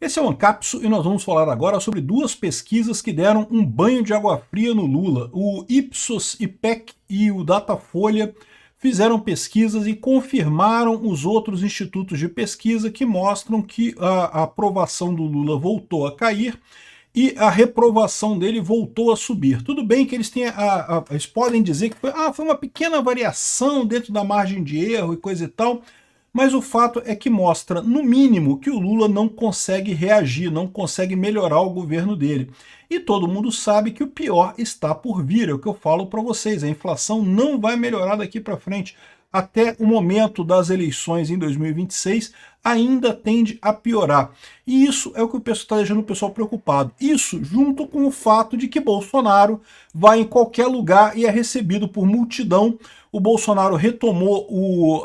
Esse é o Ancapso e nós vamos falar agora sobre duas pesquisas que deram um banho de água fria no Lula. O Ipsos, IPEC e o Datafolha fizeram pesquisas e confirmaram os outros institutos de pesquisa que mostram que a aprovação do Lula voltou a cair e a reprovação dele voltou a subir. Tudo bem que eles têm eles podem dizer que foi uma pequena variação dentro da margem de erro e coisa e tal, mas o fato é que mostra, no mínimo, que o Lula não consegue reagir, não consegue melhorar o governo dele. E todo mundo sabe que o pior está por vir, é o que eu falo para vocês, a inflação não vai melhorar daqui para frente. Até o momento das eleições em 2026, ainda tende a piorar. E isso é o que o pessoal está deixando o pessoal preocupado. Isso junto com o fato de que Bolsonaro vai em qualquer lugar e é recebido por multidão. O Bolsonaro retomou o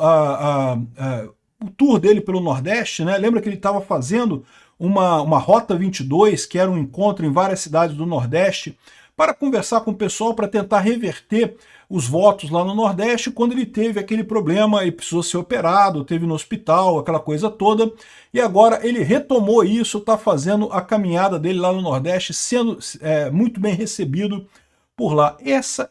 tour dele pelo Nordeste, né? Lembra que ele estava fazendo uma Rota 22, que era um encontro em várias cidades do Nordeste, para conversar com o pessoal, para tentar reverter os votos lá no Nordeste, quando ele teve aquele problema e precisou ser operado, teve no hospital, aquela coisa toda, e agora ele retomou isso, está fazendo a caminhada dele lá no Nordeste, sendo muito bem recebido por lá. Esse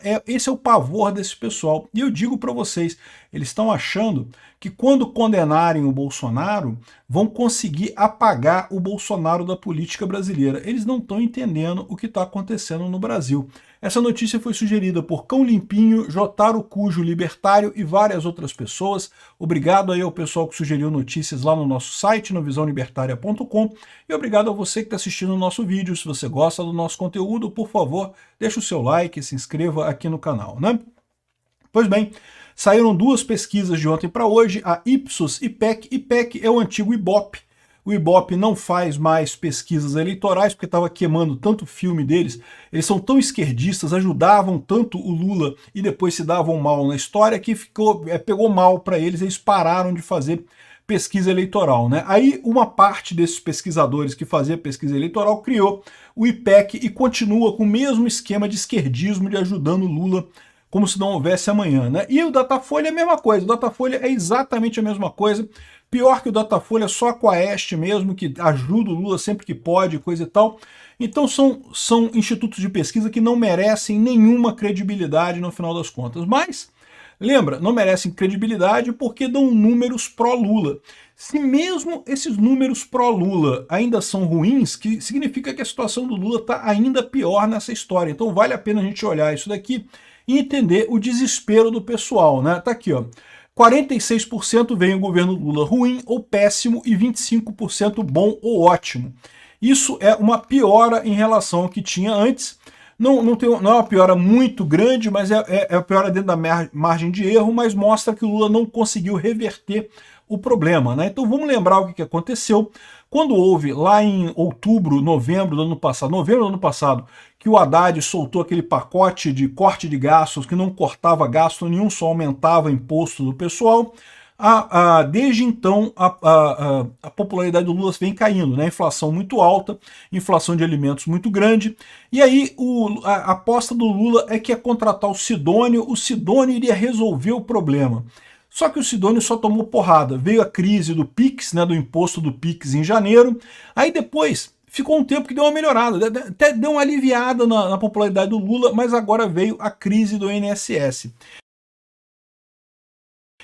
é o pavor desse pessoal. E eu digo para vocês, eles estão achando que quando condenarem o Bolsonaro, vão conseguir apagar o Bolsonaro da política brasileira. Eles não estão entendendo o que está acontecendo no Brasil. Essa notícia foi sugerida por Cão Limpinho, Jotaro Cujo Libertário e várias outras pessoas. Obrigado aí ao pessoal que sugeriu notícias lá no nosso site, no visãolibertaria.com, e obrigado a você que está assistindo o nosso vídeo. Se você gosta do nosso conteúdo, por favor, deixe o seu like e se inscreva aqui no canal, né? Pois bem, saíram duas pesquisas de ontem para hoje, a Ipsos IPEC. IPEC é o antigo Ibope. O Ibope não faz mais pesquisas eleitorais, porque estava queimando tanto o filme deles. Eles são tão esquerdistas, ajudavam tanto o Lula e depois se davam mal na história, que pegou mal para eles, eles pararam de fazer pesquisa eleitoral, né? Aí uma parte desses pesquisadores que fazia pesquisa eleitoral criou o IPEC e continua com o mesmo esquema de esquerdismo, de ajudando o Lula como se não houvesse amanhã, né? E o Datafolha é a mesma coisa, o Datafolha é exatamente a mesma coisa. Pior que o Datafolha, só a Quaest mesmo, que ajuda o Lula sempre que pode, coisa e tal. Então são institutos de pesquisa que não merecem nenhuma credibilidade no final das contas. Mas, lembra, não merecem credibilidade porque dão números pró-Lula. Se mesmo esses números pró-Lula ainda são ruins, que significa que a situação do Lula está ainda pior nessa história. Então vale a pena a gente olhar isso daqui e entender o desespero do pessoal, né? Tá aqui, ó. 46% veem o governo Lula ruim ou péssimo e 25% bom ou ótimo. Isso é uma piora em relação ao que tinha antes. Não é uma piora muito grande, mas é a piora dentro da margem de erro, mas mostra que o Lula não conseguiu reverter o problema, né? Então vamos lembrar o que aconteceu quando houve lá em novembro do ano passado, que o Haddad soltou aquele pacote de corte de gastos que não cortava gasto nenhum, só aumentava imposto do pessoal. Desde então a popularidade do Lula vem caindo, né? Inflação muito alta, inflação de alimentos muito grande, e aí a aposta do Lula é que ia contratar o Sidônio iria resolver o problema. Só que o Sidônio só tomou porrada, veio a crise do PIX, né, do imposto do PIX em janeiro, aí depois ficou um tempo que deu uma melhorada, até deu uma aliviada na popularidade do Lula, mas agora veio a crise do INSS.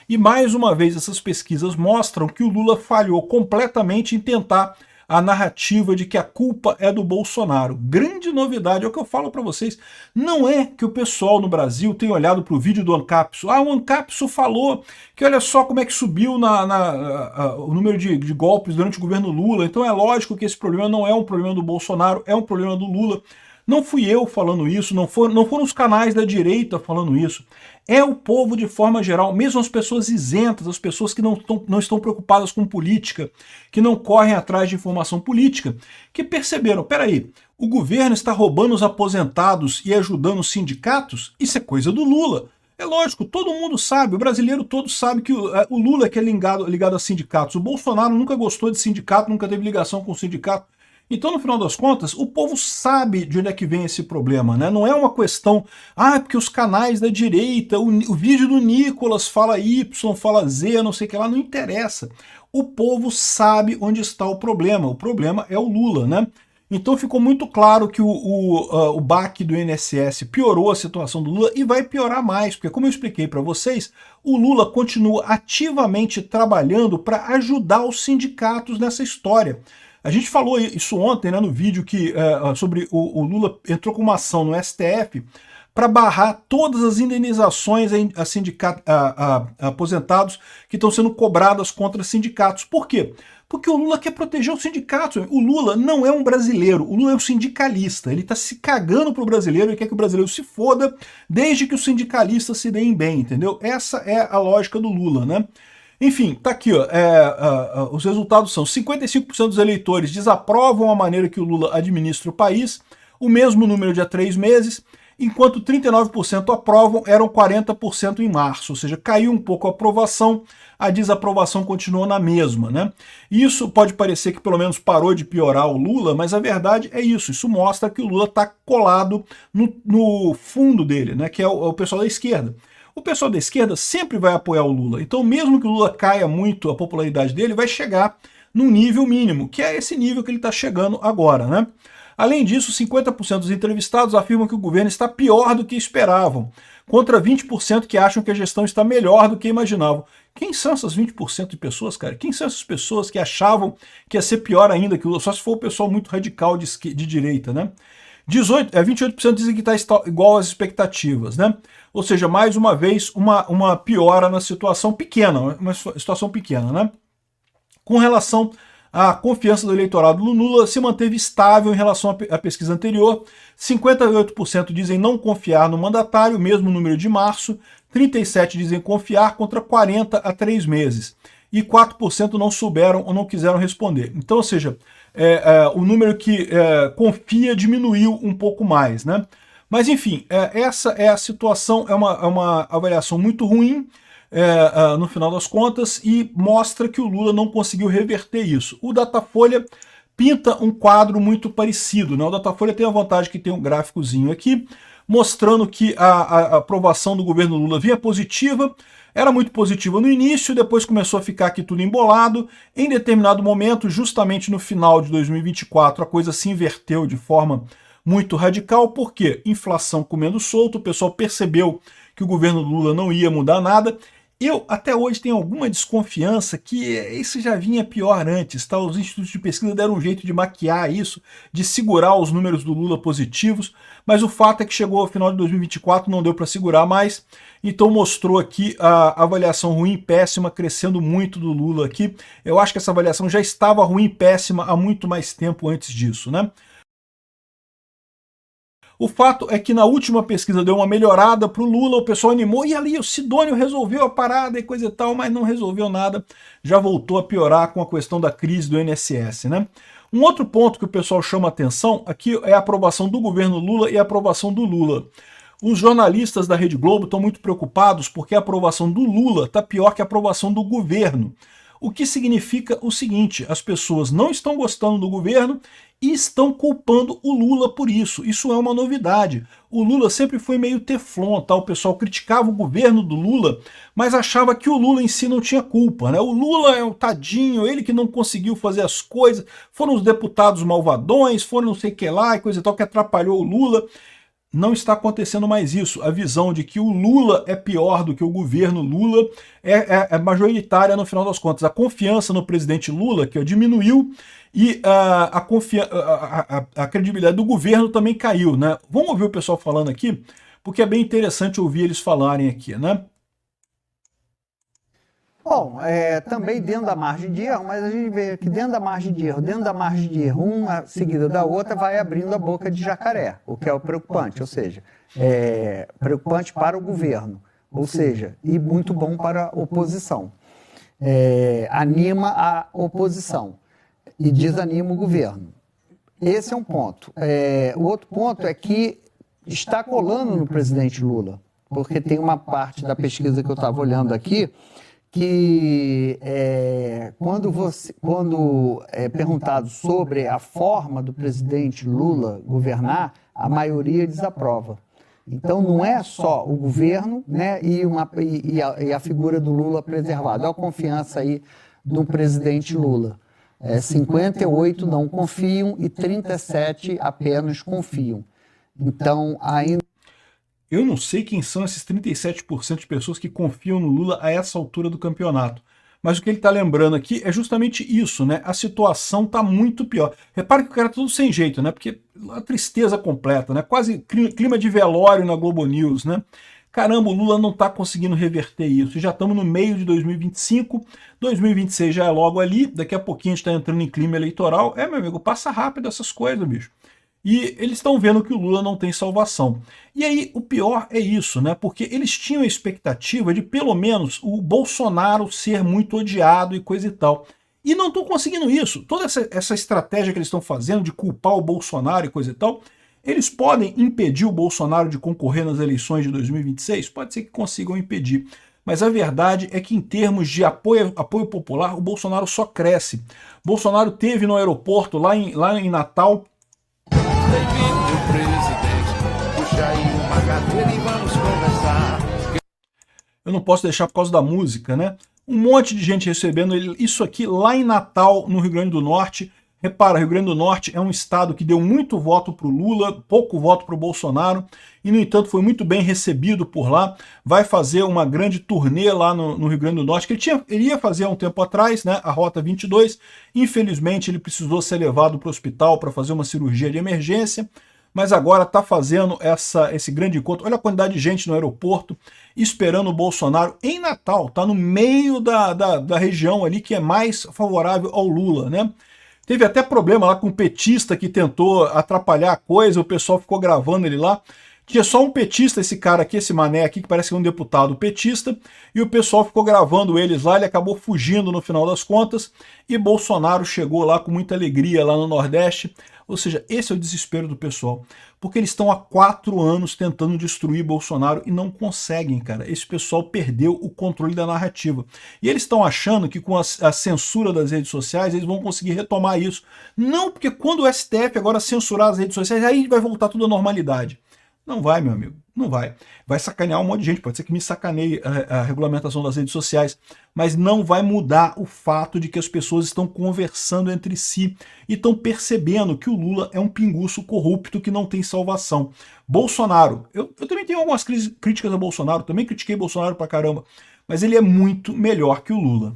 E mais uma vez essas pesquisas mostram que o Lula falhou completamente em tentar a narrativa de que a culpa é do Bolsonaro. Grande novidade, é o que eu falo para vocês, não é que o pessoal no Brasil tem olhado para o vídeo do Ancapso. O Ancapso falou que olha só como é que subiu o número de golpes durante o governo Lula, então é lógico que esse problema não é um problema do Bolsonaro, é um problema do Lula. Não fui eu falando isso, não foram os canais da direita falando isso. É o povo de forma geral, mesmo as pessoas isentas, as pessoas que não estão preocupadas com política, que não correm atrás de informação política, que perceberam, peraí, o governo está roubando os aposentados e ajudando os sindicatos? Isso é coisa do Lula. É lógico, todo mundo sabe, o brasileiro todo sabe que o Lula é que é ligado a sindicatos. O Bolsonaro nunca gostou de sindicato, nunca teve ligação com o sindicato. Então, no final das contas, o povo sabe de onde é que vem esse problema, né? Não é uma questão, porque os canais da direita, o vídeo do Nicolas fala Y, fala Z, não sei o que lá, não interessa. o povo sabe onde está o problema é o Lula, né? Então ficou muito claro que o baque do INSS piorou a situação do Lula e vai piorar mais, porque como eu expliquei para vocês, o Lula continua ativamente trabalhando para ajudar os sindicatos nessa história. A gente falou isso ontem, né, no vídeo sobre o Lula entrou com uma ação no STF para barrar todas as indenizações a aposentados que estão sendo cobradas contra sindicatos. Por quê? Porque o Lula quer proteger os sindicatos. O Lula não é um brasileiro, o Lula é um sindicalista. Ele está se cagando pro brasileiro, ele quer que o brasileiro se foda, desde que os sindicalistas se deem bem, entendeu? Essa é a lógica do Lula, né? Enfim, tá aqui, ó, os resultados são 55% dos eleitores desaprovam a maneira que o Lula administra o país, o mesmo número de há 3 meses, enquanto 39% aprovam, eram 40% em março, ou seja, caiu um pouco a aprovação, a desaprovação continuou na mesma, né? Isso pode parecer que pelo menos parou de piorar o Lula, mas a verdade é isso mostra que o Lula está colado no fundo dele, né, que é o pessoal da esquerda. O pessoal da esquerda sempre vai apoiar o Lula, então mesmo que o Lula caia muito, a popularidade dele vai chegar num nível mínimo, que é esse nível que ele está chegando agora, né? Além disso, 50% dos entrevistados afirmam que o governo está pior do que esperavam, contra 20% que acham que a gestão está melhor do que imaginavam. Quem são essas 20% de pessoas, cara? Quem são essas pessoas que achavam que ia ser pior ainda que o Lula? Só se for o pessoal muito radical de direita, né? 28% dizem que está igual às expectativas, né? Ou seja, mais uma vez, uma piora na situação pequena, uma situação pequena, né? Com relação à confiança do eleitorado no Lula, se manteve estável em relação à pesquisa anterior. 58% dizem não confiar no mandatário, mesmo número de março. 37% dizem confiar, contra 40% há 3 meses. E 4% não souberam ou não quiseram responder. Então, ou seja, o número que confia diminuiu um pouco mais, né? Mas, enfim, essa é a situação, é uma avaliação muito ruim, no final das contas, e mostra que o Lula não conseguiu reverter isso. O Datafolha pinta um quadro muito parecido, né? O Datafolha tem a vantagem que tem um gráficozinho aqui, mostrando que a aprovação do governo Lula vinha positiva, era muito positiva no início, depois começou a ficar aqui tudo embolado. Em determinado momento, justamente no final de 2024, a coisa se inverteu de forma muito radical, porque inflação comendo solto, o pessoal percebeu que o governo Lula não ia mudar nada. Eu, até hoje, tenho alguma desconfiança que isso já vinha pior antes, tá? Os institutos de pesquisa deram um jeito de maquiar isso, de segurar os números do Lula positivos, mas o fato é que chegou ao final de 2024, não deu para segurar mais, então mostrou aqui a avaliação ruim e péssima crescendo muito do Lula aqui. Eu acho que essa avaliação já estava ruim e péssima há muito mais tempo antes disso, né? O fato é que na última pesquisa deu uma melhorada para o Lula, o pessoal animou, e ali o Sidônio resolveu a parada e coisa e tal, mas não resolveu nada, já voltou a piorar com a questão da crise do INSS, né? Um outro ponto que o pessoal chama atenção aqui é a aprovação do governo Lula e a aprovação do Lula. Os jornalistas da Rede Globo estão muito preocupados porque a aprovação do Lula está pior que a aprovação do governo. O que significa o seguinte: as pessoas não estão gostando do governo e estão culpando o Lula por isso. Isso é uma novidade. O Lula sempre foi meio teflon, tá? O pessoal criticava o governo do Lula, mas achava que o Lula em si não tinha culpa, né? O Lula é um tadinho, ele que não conseguiu fazer as coisas, foram os deputados malvadões, foram não sei o que lá e coisa e tal, que atrapalhou o Lula. Não está acontecendo mais isso. A visão de que o Lula é pior do que o governo Lula é majoritária no final das contas. A confiança no presidente Lula, que diminuiu, e a credibilidade do governo também caiu, né? Vamos ouvir o pessoal falando aqui, porque é bem interessante ouvir eles falarem aqui, né? Bom, também dentro da margem de erro, mas a gente vê que dentro da margem de erro, uma seguida da outra vai abrindo a boca de jacaré, o que é o preocupante, ou seja, preocupante para o governo, ou seja, e muito bom para a oposição. Anima a oposição e desanima o governo. Esse é um ponto. O outro ponto é que está colando no presidente Lula, porque tem uma parte da pesquisa que eu estava olhando aqui, que quando perguntado sobre a forma do presidente Lula governar, a maioria desaprova. Então não é só o governo, né, e a figura do Lula preservada. Olha a confiança aí do presidente Lula. 58 não confiam e 37 apenas confiam. Então, ainda... Eu não sei quem são esses 37% de pessoas que confiam no Lula a essa altura do campeonato. Mas o que ele está lembrando aqui é justamente isso, né? A situação está muito pior. Repare que o cara tá tudo sem jeito, né? Porque a tristeza completa, né? Quase clima de velório na Globo News, né? Caramba, o Lula não está conseguindo reverter isso. Já estamos no meio de 2025, 2026 já é logo ali, daqui a pouquinho a gente está entrando em clima eleitoral. Meu amigo, passa rápido essas coisas, bicho. E eles estão vendo que o Lula não tem salvação. E aí o pior é isso, né? Porque eles tinham a expectativa de pelo menos o Bolsonaro ser muito odiado e coisa e tal. E não estão conseguindo isso. Toda essa estratégia que eles estão fazendo de culpar o Bolsonaro e coisa e tal, eles podem impedir o Bolsonaro de concorrer nas eleições de 2026? Pode ser que consigam impedir. Mas a verdade é que em termos de apoio popular, o Bolsonaro só cresce. Bolsonaro teve no aeroporto lá em Natal... Bem-vindo, meu presidente. Puxa aí uma cadeira e vamos conversar. Eu não posso deixar por causa da música, né? Um monte de gente recebendo isso aqui lá em Natal, no Rio Grande do Norte. Repara, Rio Grande do Norte é um estado que deu muito voto para o Lula, pouco voto para o Bolsonaro, e no entanto foi muito bem recebido por lá. Vai fazer uma grande turnê lá no Rio Grande do Norte, que ele ia fazer há um tempo atrás, né, a Rota 22. Infelizmente ele precisou ser levado para o hospital para fazer uma cirurgia de emergência, mas agora está fazendo esse grande encontro. Olha a quantidade de gente no aeroporto esperando o Bolsonaro em Natal, está no meio da região ali que é mais favorável ao Lula, né? Teve até problema lá com um petista que tentou atrapalhar a coisa, o pessoal ficou gravando ele lá. Tinha só um petista, esse cara aqui, esse mané aqui, que parece que é um deputado petista, e o pessoal ficou gravando eles lá, ele acabou fugindo no final das contas, e Bolsonaro chegou lá com muita alegria lá no Nordeste. Ou seja, esse é o desespero do pessoal, porque eles estão há 4 anos tentando destruir Bolsonaro e não conseguem, cara. Esse pessoal perdeu o controle da narrativa. E eles estão achando que com a censura das redes sociais eles vão conseguir retomar isso. Não, porque quando o STF agora censurar as redes sociais, aí vai voltar tudo à normalidade. Não vai, meu amigo, não vai. Vai sacanear um monte de gente, pode ser que me sacaneie a regulamentação das redes sociais, mas não vai mudar o fato de que as pessoas estão conversando entre si e estão percebendo que o Lula é um pinguço corrupto que não tem salvação. Bolsonaro, eu também tenho algumas críticas a Bolsonaro, também critiquei Bolsonaro pra caramba, mas ele é muito melhor que o Lula.